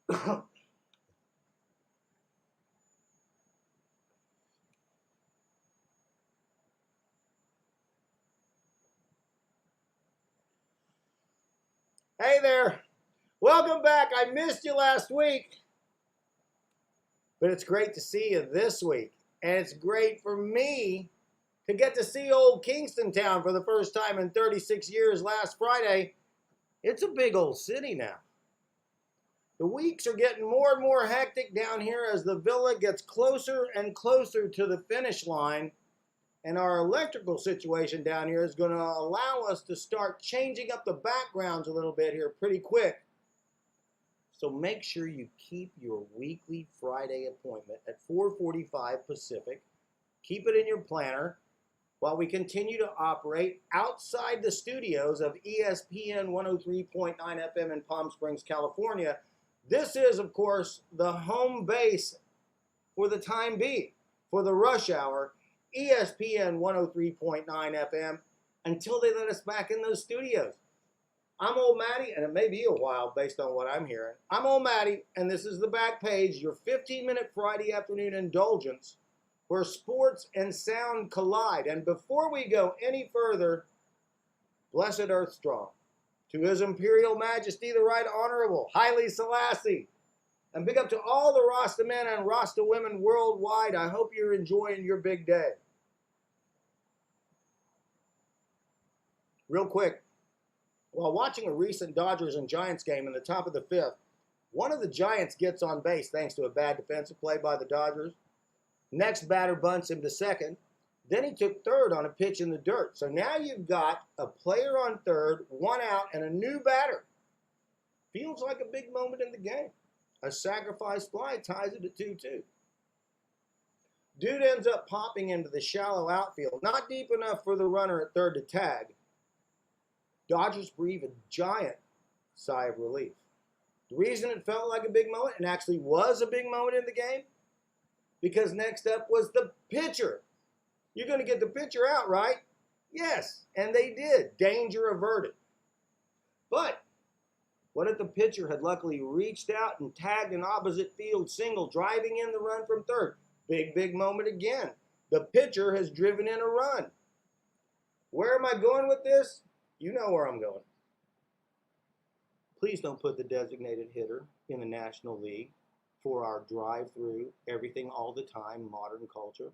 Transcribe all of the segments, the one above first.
Hey there. Welcome back. I missed you last week, but it's great to see you this week. And it's great for me to get to see old Kingston Town for the first time in 36 years last Friday. It's a big old city now. The weeks are getting more and more hectic down here as the villa gets closer and closer to the finish line. And our electrical situation down here is going to allow us to start changing up the backgrounds a little bit here pretty quick. So make sure you keep your weekly Friday appointment at 4:45 Pacific. Keep it in your planner while we continue to operate outside the studios of ESPN 103.9 FM in Palm Springs, California. This is, of course, the home base for the time being, for the rush hour, ESPN 103.9 FM, until they let us back in those studios. I'm old Matty, and it may be a while based on what I'm hearing. I'm old Matty, and this is the back page, your 15-minute Friday afternoon indulgence where sports and sound collide. And before we go any further, blessed earth strong, to His Imperial Majesty the Right Honorable Haile Selassie, and big up to all the Rasta men and Rasta women worldwide. I hope you're enjoying your big day. Real quick, while watching a recent Dodgers and Giants game in the top of the fifth, one of the Giants gets on base thanks to a bad defensive play by the Dodgers. Next batter bunts him to second. Then he took third on a pitch in the dirt. So now you've got a player on third, one out, and a new batter. Feels like a big moment in the game. A sacrifice fly ties it at 2-2. Dude ends up popping into the shallow outfield, not deep enough for the runner at third to tag. Dodgers breathe a giant sigh of relief. The reason it felt like a big moment, and actually was a big moment in the game, because next up was the pitcher. You're going to get the pitcher out, right? Yes, and they did. Danger averted. But what if the pitcher had luckily reached out and tagged an opposite field single, driving in the run from third? Big moment again. The pitcher has driven in a run. Where am I going with this? You know where I'm going. Please don't put the designated hitter in the National League for our drive-through, everything all the time, modern culture.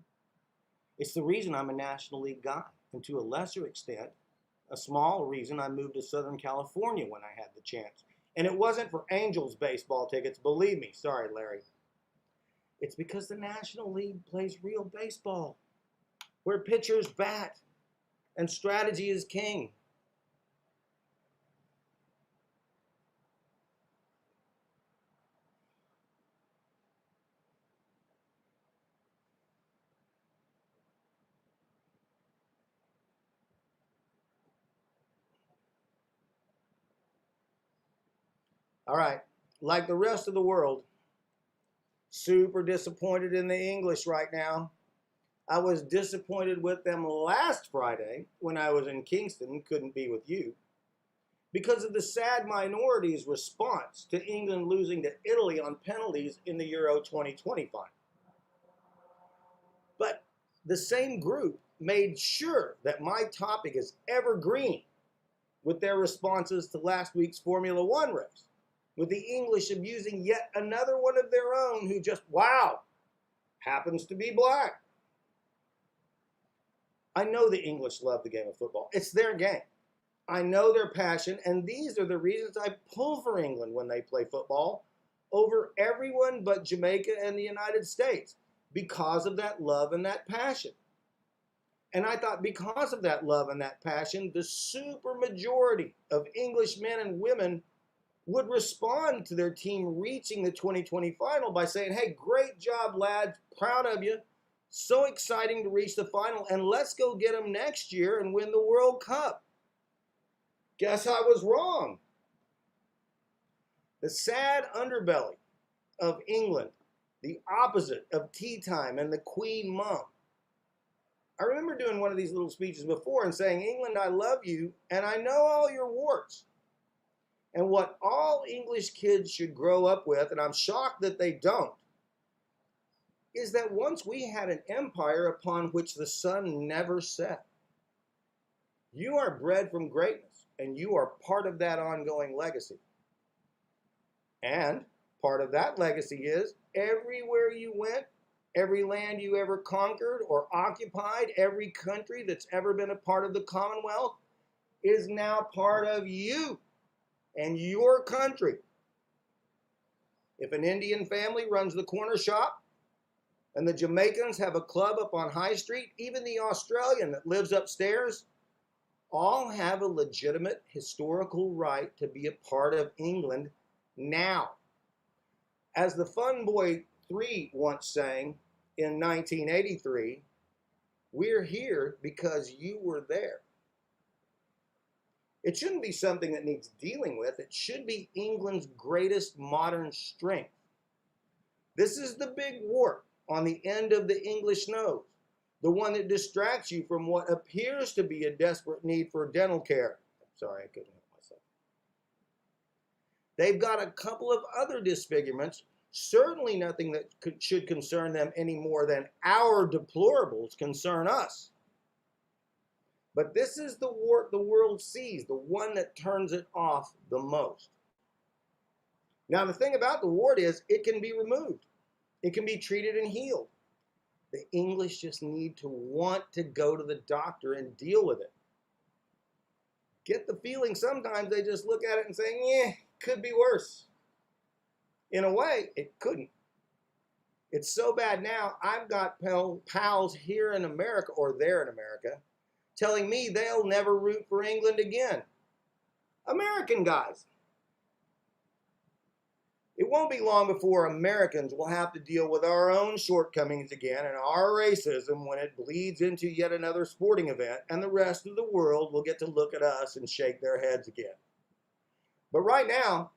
It's the reason I'm a National League guy, and to a lesser extent, a small reason I moved to Southern California when I had the chance. And it wasn't for Angels baseball tickets, believe me. Sorry, Larry. It's because the National League plays real baseball, where pitchers bat and strategy is king. All right, like the rest of the world, super disappointed in the English right now. I was disappointed with them last Friday when I was in Kingston, couldn't be with you, because of the sad minority's response to England losing to Italy on penalties in the Euro 2020 final. But the same group made sure that my topic is evergreen with their responses to last week's Formula One race, with the English abusing yet another one of their own who just, wow, happens to be black. I know the English love the game of football. It's their game. I know their passion, and these are the reasons I pull for England when they play football over everyone but Jamaica and the United States, because of that love and that passion. And I thought because of that love and that passion, the super majority of English men and women would respond to their team reaching the 2020 final by saying, hey, great job, lads, proud of you. So exciting to reach the final, and let's go get them next year and win the World Cup. Guess I was wrong. The sad underbelly of England, the opposite of tea time and the Queen Mum. I remember doing one of these little speeches before and saying, England, I love you, and I know all your warts. And what all English kids should grow up with, and I'm shocked that they don't, is that once we had an empire upon which the sun never set. You are bred from greatness, and you are part of that ongoing legacy. And part of that legacy is everywhere you went, every land you ever conquered or occupied, every country that's ever been a part of the Commonwealth is now part of you and your country. If an Indian family runs the corner shop, and the Jamaicans have a club up on High Street, even the Australian that lives upstairs, all have a legitimate historical right to be a part of England now. As the Fun Boy 3 once sang in 1983, we're here because you were there. It shouldn't be something that needs dealing with. It should be England's greatest modern strength. This is the big wart on the end of the English nose, the one that distracts you from what appears to be a desperate need for dental care. Sorry, I couldn't help myself. They've got a couple of other disfigurements, certainly nothing that should concern them any more than our deplorables concern us. But this is the wart the world sees, the one that turns it off the most. Now, the thing about the wart is it can be removed. It can be treated and healed. The English just need to want to go to the doctor and deal with it. Get the feeling sometimes they just look at it and say, yeah, could be worse. In a way, it couldn't. It's so bad now, I've got pals here in America, or there in America, telling me they'll never root for England again. American guys. It won't be long before Americans will have to deal with our own shortcomings again and our racism when it bleeds into yet another sporting event, and the rest of the world will get to look at us and shake their heads again. But right now,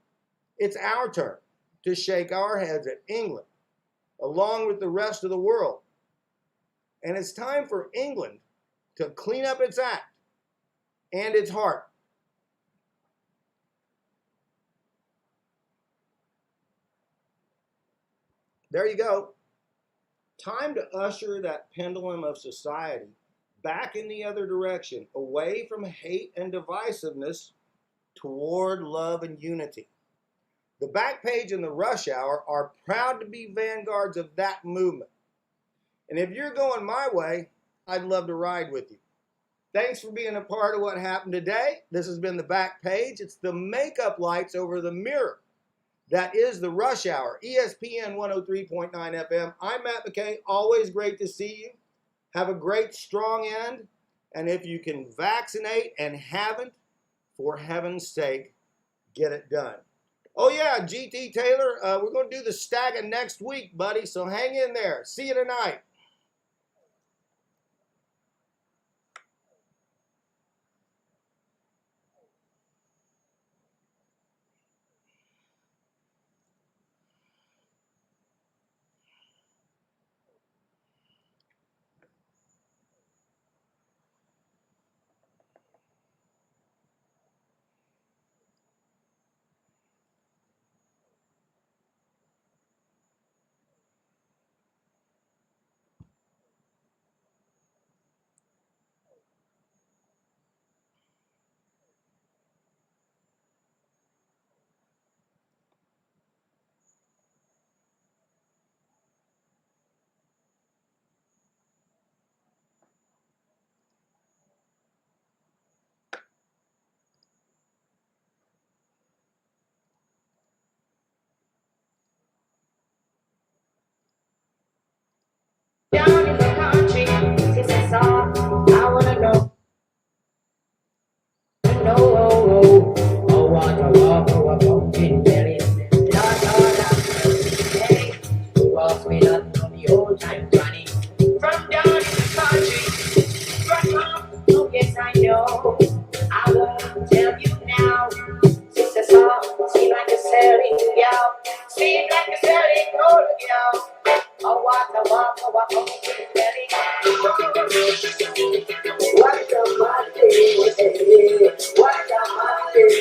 it's our turn to shake our heads at England, along with the rest of the world. And it's time for England to clean up its act and its heart. There you go. Time to usher that pendulum of society back in the other direction, away from hate and divisiveness toward love and unity. The Backpage and the Rush Hour are proud to be vanguards of that movement. And if you're going my way, I'd love to ride with you. Thanks for being a part of what happened today. This has been the Backpage. It's the makeup lights over the mirror. That is the Rush Hour, ESPN 103.9 FM. I'm Matt McKay. Always great to see you. Have a great strong end. And if you can vaccinate and haven't, for heaven's sake, get it done. Oh yeah, GT Taylor, we're going to do the stagger next week, buddy. So hang in there. See you tonight. Down in the country, this is all I wanna know. Oh, what a walk, oh, a pumpkin belly. Lord, Lord, hey, who walks me nothing on the old time Johnny. From down in the country, right on, oh, yes, I know. I won't tell you now. Sister song, seem like a selling gal. Seem like a selling old gal. Oh, what a walk, oh, a pumpkin belly. What a Monday, what a Monday.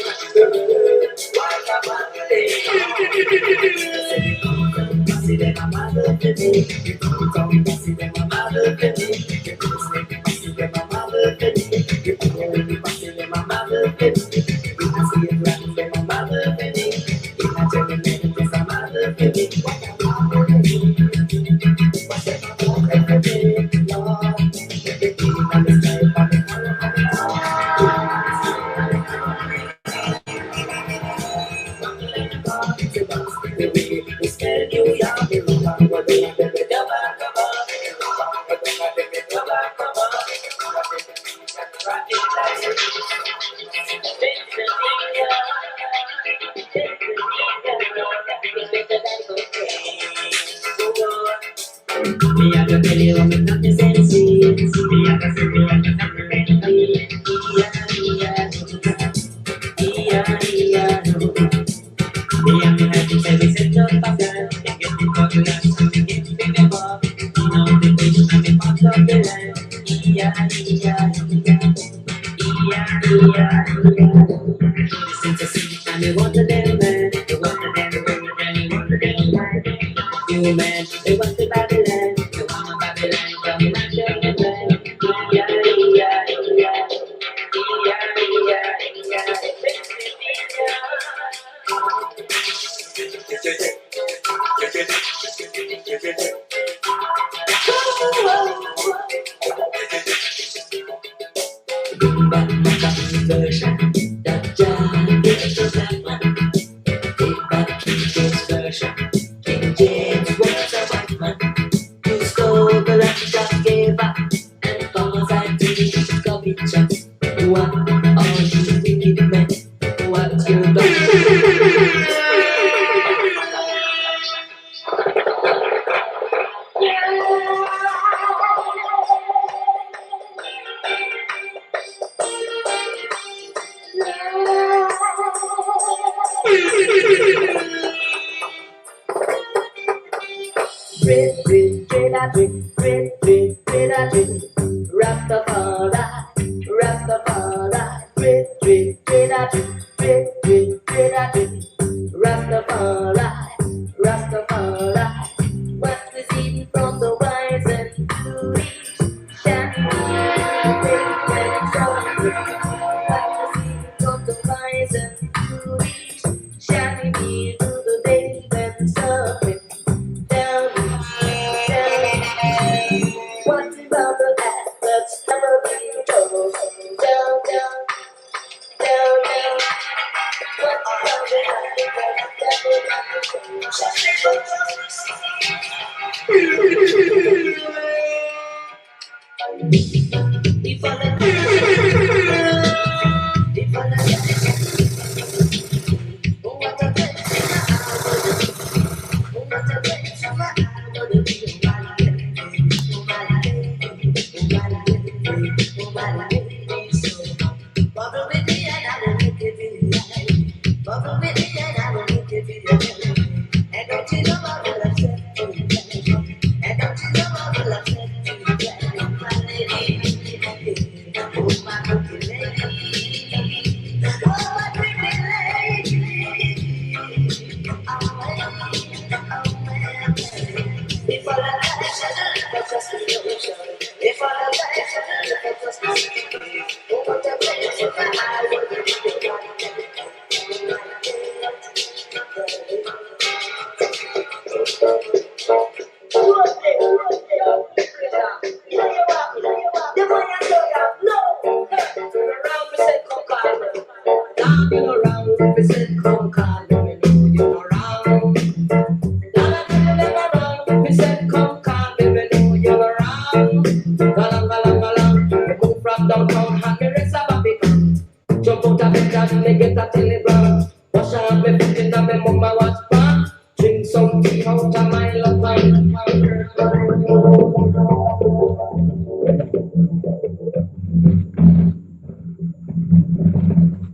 Represent